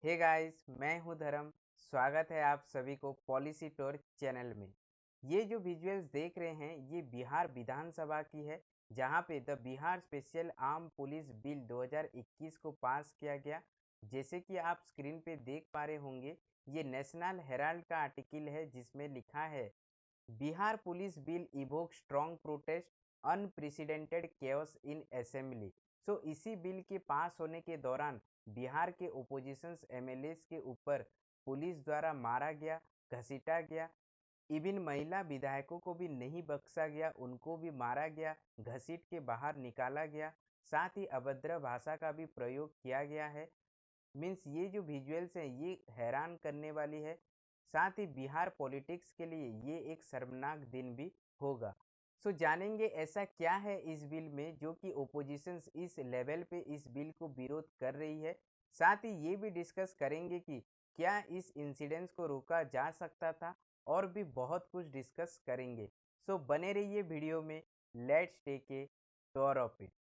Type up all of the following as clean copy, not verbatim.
Hey guys, मैं हूं धर्म। स्वागत है आप सभी को पॉलिसी टॉक चैनल में। ये जो विजुअल्स देख रहे हैं ये बिहार विधानसभा की है, जहां पे the Bihar special arm police bill 2021 को पास किया गया। जैसे कि आप स्क्रीन पे देख पा रहे होंगे, ये नेशनल हेराल्ड का आर्टिकल है जिसमें लिखा है Bihar police bill evoke strong protest unprecedented chaos in assembly. So इसी बिल के पास होने के दौरान बिहार के ओपोजिशंस एमएलएस के ऊपर पुलिस द्वारा मारा गया, घसीटा गया। इवन महिला विधायकों को भी नहीं बख्शा गया, उनको भी मारा गया, घसीट के बाहर निकाला गया। साथ ही अभद्र भाषा का भी प्रयोग किया गया है। मीन्स ये जो विजुअल्स हैं ये हैरान करने वाली है। साथ ही बिहार पॉलिटिक्स के लिए ये एक शर्मनाक दिन भी होगा। सो जानेंगे ऐसा क्या है इस बिल में जो कि ओपोजिशंस इस लेवल पे इस बिल को विरोध कर रही है। साथ ही ये भी डिस्कस करेंगे कि क्या इस इंसिडेंस को रोका जा सकता था, और भी बहुत कुछ डिस्कस करेंगे। सो बने रहिए वीडियो में। Let's take a tour of it.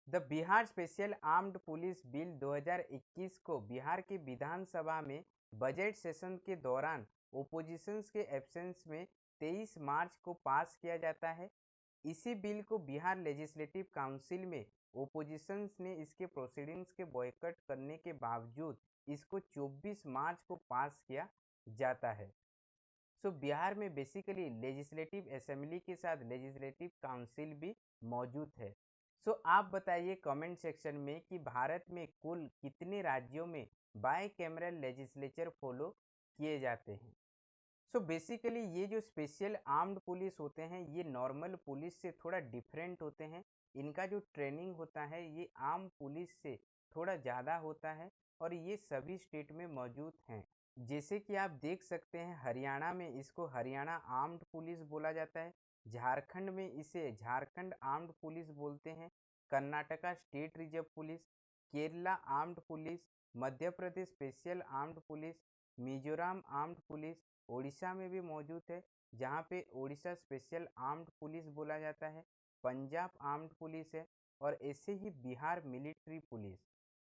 The Bihar special armed police bill 2021 को बिहार की विधानसभा में बजट सेशन के दौरान ओपोजिशंस के एब्सेंस में 23 मार्च को पास किया जाता है। इसी बिल को बिहार लेजिस्लेटिव काउंसिल में ओपोजिशंस ने इसके प्रोसीडिंग्स के बॉयकॉट करने के बावजूद इसको 24 मार्च को पास किया जाता है। सो बिहार में बेसिकली लेजिस्लेटिव असेंबली के साथ लेजिस्लेटिव काउंसिल भी मौजूद है। सो आप बताइए कमेंट सेक्शन में कि भारत में कुल कितने राज्यों में बाई कैमरल लेजिस्लेचर फॉलो किए जाते हैं। सो बेसिकली ये जो स्पेशल आर्म्ड पुलिस होते हैं ये नॉर्मल पुलिस से थोड़ा डिफरेंट होते हैं। इनका जो ट्रेनिंग होता है ये आम पुलिस से थोड़ा ज़्यादा होता है, और ये सभी स्टेट में मौजूद हैं। जैसे कि आप देख सकते हैं हरियाणा में इसको हरियाणा आर्म्ड पुलिस बोला जाता है, झारखंड में इसे झारखंड आर्म्ड पुलिस बोलते हैं, Karnataka state reserve police, Kerala armed police, Madhya Pradesh special armed police, Mizoram armed police, Orissa में भी मौजूद है जहाँ पे उड़ीसा स्पेशल आर्म्ड पुलिस बोला जाता है, पंजाब आर्म्ड पुलिस है, और ऐसे ही बिहार मिलिट्री पुलिस।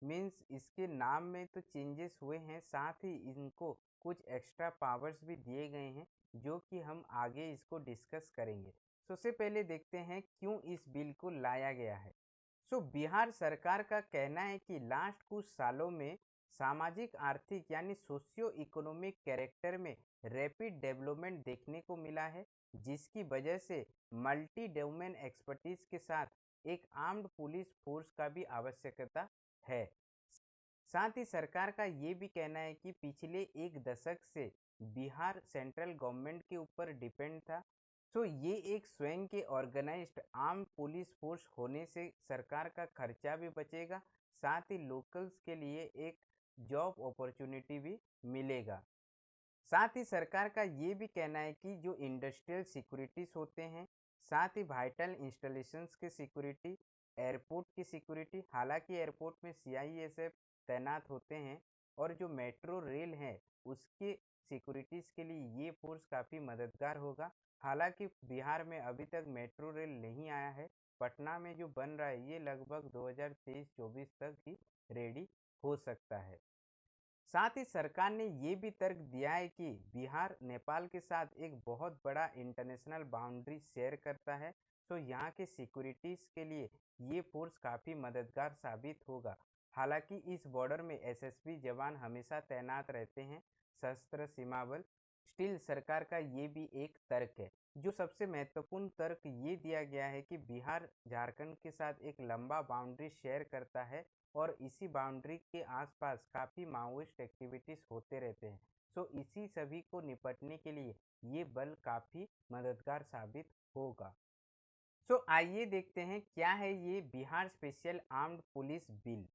मीन्स इसके नाम में तो चेंजेस हुए हैं, साथ ही इनको कुछ एक्स्ट्रा पावर्स भी दिए गए हैं जो कि हम आगे इसको डिस्कस करेंगे। सबसे पहले देखते हैं क्यों इस बिल को लाया गया है। बिहार सरकार का कहना है कि लास्ट कुछ सालों में सामाजिक आर्थिक यानी सोशियो इकोनॉमिक कैरेक्टर में रैपिड डेवलपमेंट देखने को मिला है, जिसकी वजह से मल्टी डोमेन एक्सपर्टीज के साथ एक आर्म्ड पुलिस फोर्स का भी आवश्यकता है। साथ ही सरकार का ये भी कहना है कि पिछले एक दशक से बिहार सेंट्रल गवर्नमेंट के ऊपर डिपेंड था। ये एक स्वयं के ऑर्गेनाइज्ड आर्म पुलिस फोर्स होने से सरकार का खर्चा भी बचेगा, साथ ही लोकल्स के लिए एक जॉब अपॉर्चुनिटी भी मिलेगा। साथ ही सरकार का ये भी कहना है कि जो इंडस्ट्रियल सिक्योरिटीज होते हैं, साथ ही वाइटल इंस्टॉलेशंस की सिक्योरिटी, एयरपोर्ट की सिक्योरिटी, हालांकि एयरपोर्ट में सीआईएसएफ तैनात होते हैं, और जो मेट्रो रेल है उसके सिक्योरिटीज़ के लिए ये फोर्स काफ़ी मददगार होगा। हालांकि बिहार में अभी तक मेट्रो रेल नहीं आया है। पटना में जो बन रहा है ये लगभग 2023-24 तक ही रेडी हो सकता है। साथ ही सरकार ने ये भी तर्क दिया है कि बिहार नेपाल के साथ एक बहुत बड़ा इंटरनेशनल बाउंड्री शेयर करता है, तो यहाँ के सिक्योरिटीज़ के लिए ये फोर्स काफ़ी मददगार साबित होगा। हालांकि इस बॉर्डर में एसएसबी जवान हमेशा तैनात रहते हैं, सशस्त्र सीमा बल। स्टिल सरकार का ये भी एक तर्क है। जो सबसे महत्वपूर्ण तर्क ये दिया गया है कि बिहार झारखंड के साथ एक लंबा बाउंड्री शेयर करता है, और इसी बाउंड्री के आसपास काफ़ी माओइस्ट एक्टिविटीज़ होते रहते हैं। इसी सभी को निपटने के लिए ये बल काफ़ी मददगार साबित होगा। आइए देखते हैं क्या है ये Bihar special armed police bill.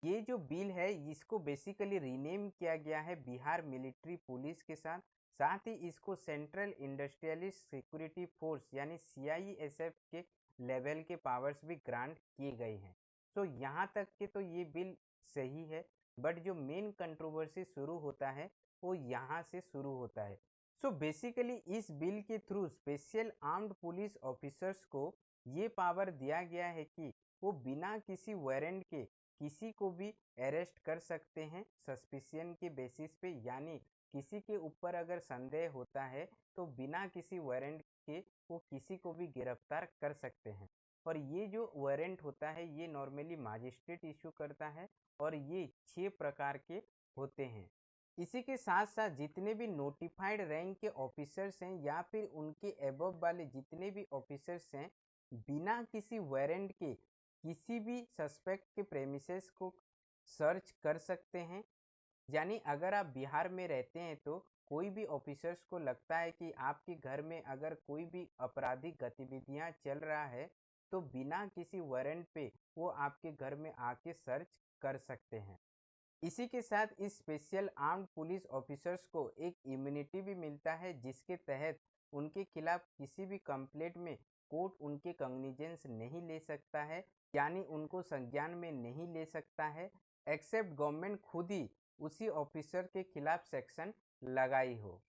ये जो बिल है इसको बेसिकली रीनेम किया गया है बिहार मिलिट्री पुलिस के साथ। साथ ही इसको सेंट्रल इंडस्ट्रियलिस्ट सिक्योरिटी फोर्स यानी सीआईएसएफ के लेवल के पावर्स भी ग्रांट किए गए हैं। यहाँ तक के तो ये बिल सही है, बट जो मेन कंट्रोवर्सी शुरू होता है वो यहाँ से शुरू होता है। सो बेसिकली इस बिल के through special armed police officers को ये पावर दिया गया है कि वो बिना किसी वारंट के किसी को भी अरेस्ट कर सकते हैं सस्पिशियन के बेसिस पे, यानी किसी के ऊपर अगर संदेह होता है तो बिना किसी वारंट के वो किसी को भी गिरफ्तार कर सकते हैं। और ये जो वारंट होता है ये नॉर्मली मजिस्ट्रेट इशू करता है और ये 6 प्रकार के होते हैं। इसी के साथ साथ जितने भी नोटिफाइड रैंक के ऑफिसर्स हैं या फिर उनके एबव वाले जितने भी ऑफिसर्स हैं, बिना किसी वारंट के किसी भी सस्पेक्ट के प्रेमिसेस को सर्च कर सकते हैं। यानी अगर आप बिहार में रहते हैं तो कोई भी ऑफिसर्स को लगता है कि आपके घर में अगर कोई भी आपराधिक गतिविधियां चल रहा है तो बिना किसी वारंट पे वो आपके घर में आके सर्च कर सकते हैं। इसी के साथ इस स्पेशल आर्म्ड पुलिस ऑफिसर्स को एक इम्यूनिटी भी मिलता है जिसके तहत उनके खिलाफ किसी भी कंप्लेंट में कोर्ट उनके कॉग्निजेंस नहीं ले सकता है, यानी उनको संज्ञान में नहीं ले सकता है एक्सेप्ट गवर्नमेंट खुद ही उसी ऑफिसर के खिलाफ सेक्शन लगाई हो।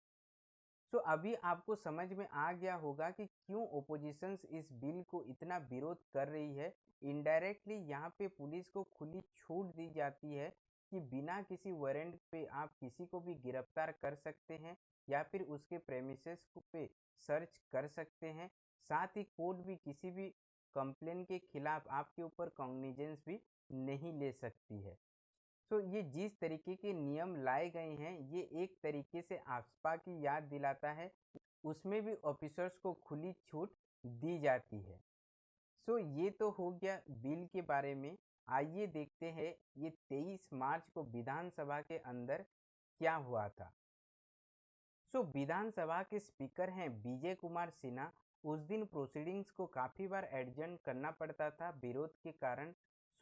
तो अभी आपको समझ में आ गया होगा कि क्यों ओपोजिशंस इस बिल को इतना विरोध कर रही है। इनडायरेक्टली यहाँ पे पुलिस को खुली छूट दी जाती है कि बिना किसी वारंट पे आप किसी को भी गिरफ्तार कर सकते हैं या फिर उसके प्रेमिसेस पे सर्च कर सकते हैं। साथ ही कोर्ट भी किसी भी कंप्लेन के खिलाफ आपके ऊपर कॉग्निजेंस भी नहीं ले सकती है। तो ये जिस तरीके के नियम लाए गए हैं ये एक तरीके से आफ्सपा की याद दिलाता है, उसमें भी ऑफिसर्स को खुली छूट दी जाती है। सो ये तो हो गया बिल के बारे में। आइए देखते हैं ये 23 मार्च को विधानसभा के अंदर क्या हुआ था। सो विधानसभा के स्पीकर हैं विजय कुमार सिन्हा। उस दिन प्रोसीडिंग्स को काफ़ी बार एडजर्न करना पड़ता था विरोध के कारण।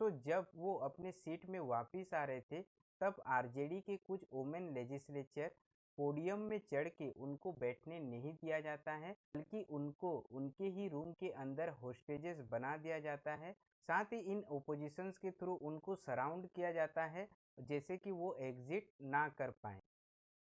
सो जब वो अपने सीट में वापस आ रहे थे तब आरजेडी के कुछ वोमेन लेजिस्लेचर पोडियम में चढ़ के उनको बैठने नहीं दिया जाता है, बल्कि उनको उनके ही रूम के अंदर होस्टेजेस बना दिया जाता है। साथ ही इन ओपोजिशंस के थ्रू उनको सराउंड किया जाता है जैसे कि वो एग्जिट ना कर पाए।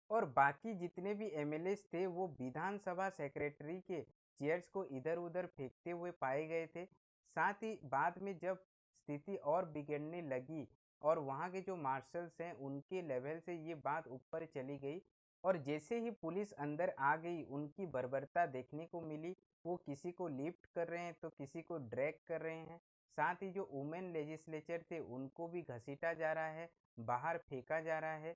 और बाकी जितने भी एमएलएस थे वो विधानसभा सेक्रेटरी के चेयर्स को इधर उधर फेंकते हुए पाए गए थे। साथ ही बाद में जब स्थिति और बिगड़ने लगी और वहाँ के जो मार्शल्स हैं उनके लेवल से ये बात ऊपर चली गई और जैसे ही पुलिस अंदर आ गई उनकी बर्बरता देखने को मिली। वो किसी को लिफ्ट कर रहे हैं तो किसी को ड्रैग कर रहे हैं। साथ ही जो वुमेन लेजिस्लेचर थे उनको भी घसीटा जा रहा है, बाहर फेंका जा रहा है।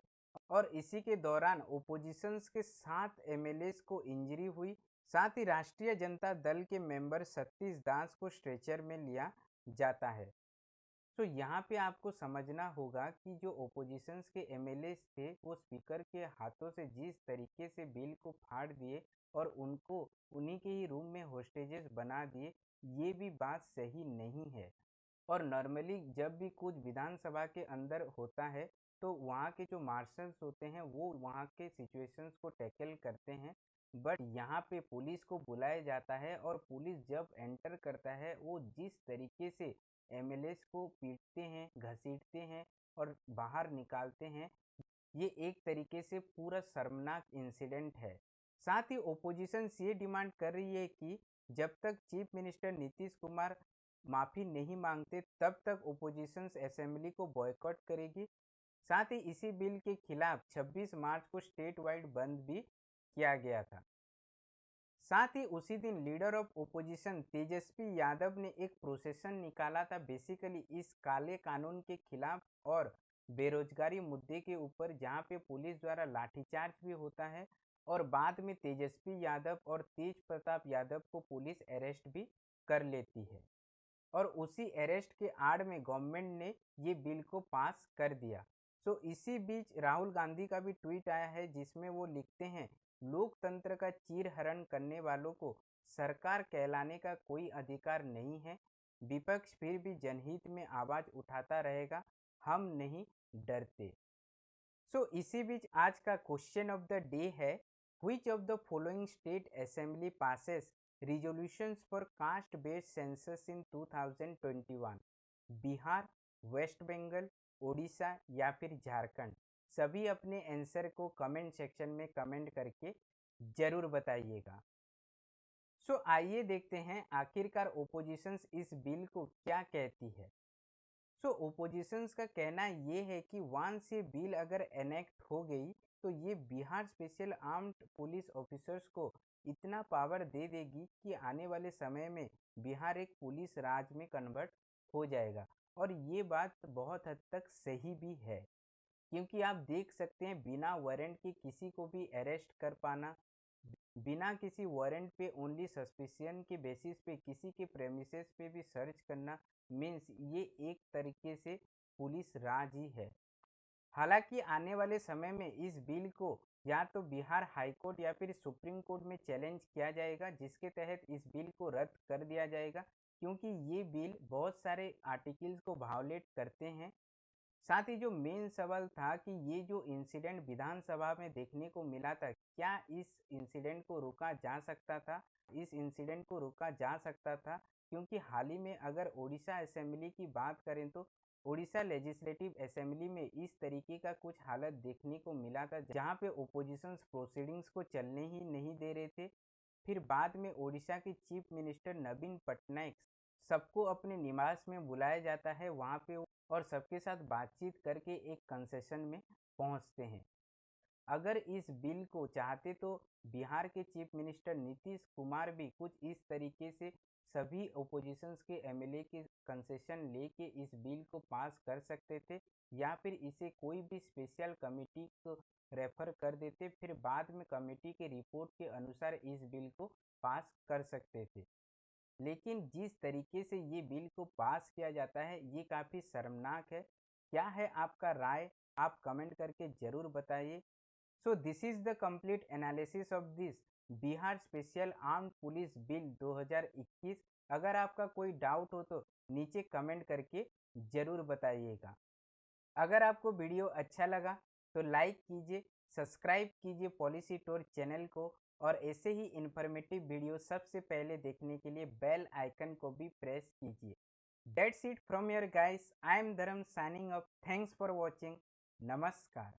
और इसी के दौरान ओपोजिशंस के 7 एमएलएस को इंजरी हुई। साथ ही राष्ट्रीय जनता दल के मेंबर सतीश दास को स्ट्रेचर में लिया जाता है। तो यहाँ पे आपको समझना होगा कि जो ओपोजिशंस के एमएलए थे वो स्पीकर के हाथों से जिस तरीके से बिल को फाड़ दिए और उनको उन्हीं के ही रूम में होस्टेजेस बना दिए, ये भी बात सही नहीं है। और नॉर्मली जब भी कुछ विधानसभा के अंदर होता है तो वहाँ के जो मार्शल्स होते हैं वो वहाँ के सिचुएशंस को टैकल करते हैं। बट यहाँ पे पुलिस को बुलाया जाता है और पुलिस जब एंटर करता है वो जिस तरीके से एमएलएस को पीटते हैं, घसीटते हैं और बाहर निकालते हैं, ये एक तरीके से पूरा शर्मनाक इंसिडेंट है। साथ ही ओपोजिशन ये डिमांड कर रही है कि जब तक चीफ मिनिस्टर नीतीश कुमार माफ़ी नहीं मांगते तब तक ओपोजिशन असेंबली को बॉयकॉट करेगी। साथ ही इसी बिल के खिलाफ 26 मार्च को स्टेट वाइड बंद भी किया गया था। साथ ही उसी दिन leader of opposition Tejashwi Yadav ने एक प्रोसेशन निकाला था बेसिकली इस काले कानून के खिलाफ और बेरोजगारी मुद्दे के ऊपर, जहां पे पुलिस द्वारा लाठीचार्ज भी होता है और बाद में तेजस्वी यादव और तेज प्रताप यादव को पुलिस अरेस्ट भी कर लेती है। और उसी अरेस्ट के आड़ में गवर्नमेंट ने ये बिल को पास कर दिया। सो इसी बीच राहुल गांधी का भी ट्वीट आया है जिसमें वो लिखते हैं, लोकतंत्र का चीरहरण करने वालों को सरकार कहलाने का कोई अधिकार नहीं है। विपक्ष फिर भी जनहित में आवाज उठाता रहेगा, हम नहीं डरते। सो इसी बीच आज का क्वेश्चन ऑफ द डे है, which of the following state assembly passes resolutions for caste based census in 2021? Bihar, west Bengal, Orissa या फिर झारखंड? सभी अपने आंसर को कमेंट सेक्शन में कमेंट करके जरूर बताइएगा। आइए देखते हैं आखिरकार ओपोजिशंस इस बिल को क्या कहती है। ओपोजिशंस का कहना ये है कि वंस ये बिल अगर एनेक्ट हो गई तो ये Bihar special armed police officers को इतना पावर दे देगी कि आने वाले समय में बिहार एक पुलिस राज में कन्वर्ट हो जाएगा। और ये बात बहुत हद तक सही भी है, क्योंकि आप देख सकते हैं बिना वारंट के किसी को भी अरेस्ट कर पाना, बिना किसी वारंट पे ओनली सस्पिशन के बेसिस पे किसी के प्रेमिसेस पे भी सर्च करना, मीन्स ये एक तरीके से पुलिस राज ही है। हालांकि आने वाले समय में इस बिल को या तो बिहार हाई कोर्ट या फिर सुप्रीम कोर्ट में चैलेंज किया जाएगा, जिसके तहत इस बिल को रद्द कर दिया जाएगा, क्योंकि ये बिल बहुत सारे आर्टिकल्स को वायोलेट करते हैं। साथ ही जो मेन सवाल था कि ये जो इंसिडेंट विधानसभा में देखने को मिला था, क्या इस इंसिडेंट को रोका जा सकता था? इस इंसिडेंट को रोका जा सकता था, क्योंकि हाल ही में अगर ओडिशा असेंबली की बात करें तो ओडिशा लेजिस्लेटिव असेंबली में इस तरीके का कुछ हालत देखने को मिला था, जहां पे ओपोजिशन प्रोसीडिंग्स को चलने ही नहीं दे रहे थे। फिर बाद में ओडिशा के चीफ मिनिस्टर नवीन पटनायक सबको अपने निवास में बुलाया जाता है, वहाँ पे और सबके साथ बातचीत करके एक कंसेशन में पहुँचते हैं। अगर इस बिल को चाहते तो बिहार के चीफ मिनिस्टर नीतीश कुमार भी कुछ इस तरीके से सभी ओपोजिशंस के एमएलए के कंसेशन लेके इस बिल को पास कर सकते थे, या फिर इसे कोई भी स्पेशल कमेटी को रेफर कर देते, फिर बाद में कमेटी के रिपोर्ट के अनुसार इस बिल को पास कर सकते थे। लेकिन जिस तरीके से ये बिल को पास किया जाता है ये काफ़ी शर्मनाक है। क्या है आपका राय? आप कमेंट करके ज़रूर बताइए। This is the complete analysis of this Bihar special armed police bill 2021। अगर आपका कोई डाउट हो तो नीचे कमेंट करके ज़रूर बताइएगा। अगर आपको वीडियो अच्छा लगा तो लाइक कीजिए, सब्सक्राइब कीजिए पॉलिसी टोर चैनल को, और ऐसे ही इन्फॉर्मेटिव वीडियो सबसे पहले देखने के लिए बेल आइकन को भी प्रेस कीजिए। That's it from your guys, I am Dharm signing off. Thanks for watching. नमस्कार।